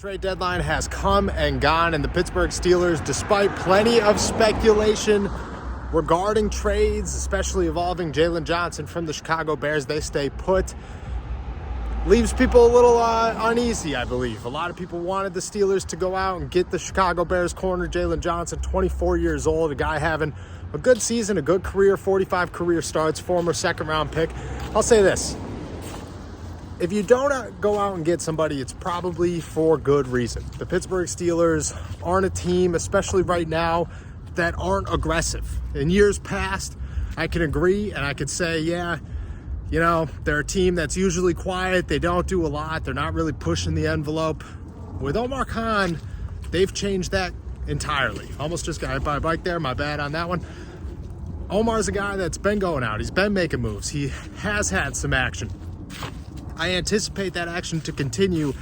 trade deadline has come and gone, and the Pittsburgh Steelers, despite plenty of speculation regarding trades, especially involving Jaylon Johnson from the Chicago Bears, they stay put. Leaves people a little uneasy, I believe. A lot of people wanted the Steelers to go out and get the Chicago Bears corner, Jaylon Johnson, 24 years old, a guy having a good season, a good career, 45 career starts, former second-round pick. I'll say this. If you don't go out and get somebody, it's probably for good reason. The Pittsburgh Steelers aren't a team, especially right now, that aren't aggressive. In years past, I can agree and I could say, yeah, you know, they're a team that's usually quiet. They don't do a lot. They're not really pushing the envelope. With Omar Khan, they've changed that entirely. Almost just got hit by a bike there. My bad on that one. Omar's a guy that's been going out. He's been making moves. He has had some action. I anticipate that action to continue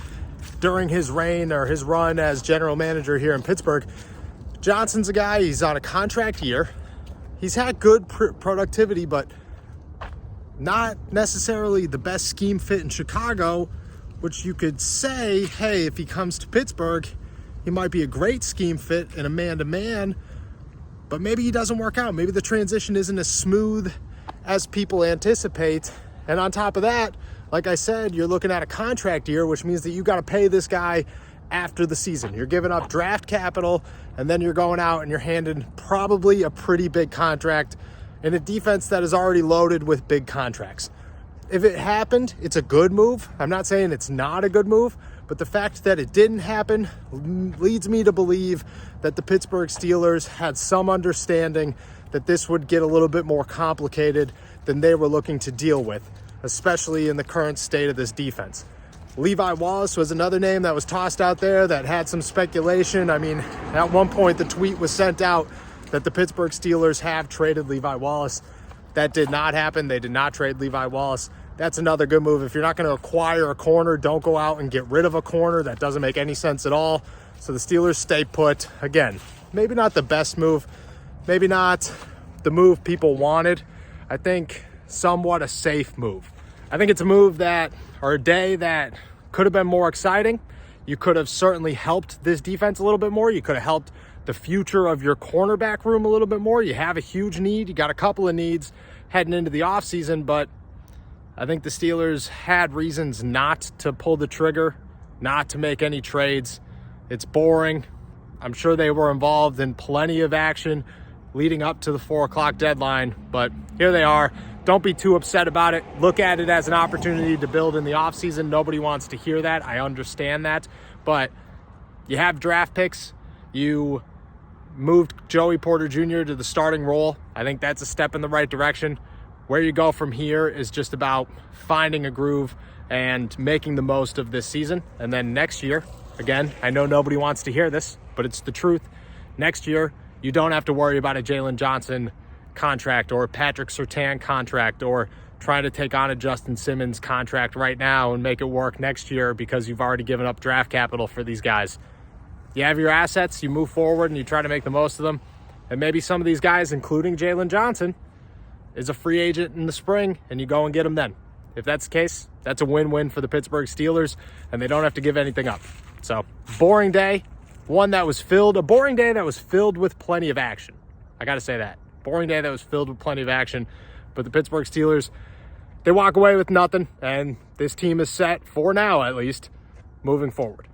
during his reign or his run as general manager here in Pittsburgh. Johnson's a guy, he's on a contract year. He's had good productivity, but not necessarily the best scheme fit in Chicago, which you could say, hey, if he comes to Pittsburgh, he might be a great scheme fit in a man-to-man, but maybe he doesn't work out. Maybe the transition isn't as smooth as people anticipate. And on top of that, like I said, you're looking at a contract year, which means that you got to pay this guy after the season. You're giving up draft capital, and then you're going out and you're handing probably a pretty big contract in a defense that is already loaded with big contracts. If it happened, it's a good move. I'm not saying it's not a good move, but the fact that it didn't happen leads me to believe that the Pittsburgh Steelers had some understanding that this would get a little bit more complicated than they were looking to deal with, especially in the current state of this defense. Levi Wallace was another name that was tossed out there that had some speculation. I mean, at one point the tweet was sent out that the Pittsburgh Steelers have traded Levi Wallace. That did not happen. They did not trade Levi Wallace. That's another good move. If you're not going to acquire a corner, don't go out and get rid of a corner. That doesn't make any sense at all. So the Steelers stay put. Again, maybe not the best move. Maybe not the move people wanted. I think somewhat a safe move. I think it's a move that, or a day that could have been more exciting. You could have certainly helped this defense a little bit more. You could have helped the future of your cornerback room a little bit more. You have a huge need. You got a couple of needs heading into the offseason, but I think the Steelers had reasons not to pull the trigger, not to make any trades. It's boring. I'm sure they were involved in plenty of action leading up to the 4 o'clock deadline, but here they are. Don't be too upset about it. Look at it as an opportunity to build in the offseason. Nobody wants to hear that. I understand that. But you have draft picks. You moved Joey Porter Jr. to the starting role. I think that's a step in the right direction. Where you go from here is just about finding a groove and making the most of this season. And then next year, again, I know nobody wants to hear this, but it's the truth. Next year, you don't have to worry about a Jaylon Johnson contract or a Patrick Surtain contract or trying to take on a Justin Simmons contract right now and make it work next year because you've already given up draft capital for these guys. You have your assets, you move forward and you try to make the most of them. And maybe some of these guys, including Jaylon Johnson, is a free agent in the spring and you go and get him then. If that's the case, that's a win-win for the Pittsburgh Steelers and they don't have to give anything up. So, boring day, a boring day that was filled with plenty of action. I got to say that. Boring day that was filled with plenty of action. But the Pittsburgh Steelers, they walk away with nothing, and this team is set, for now at least, moving forward.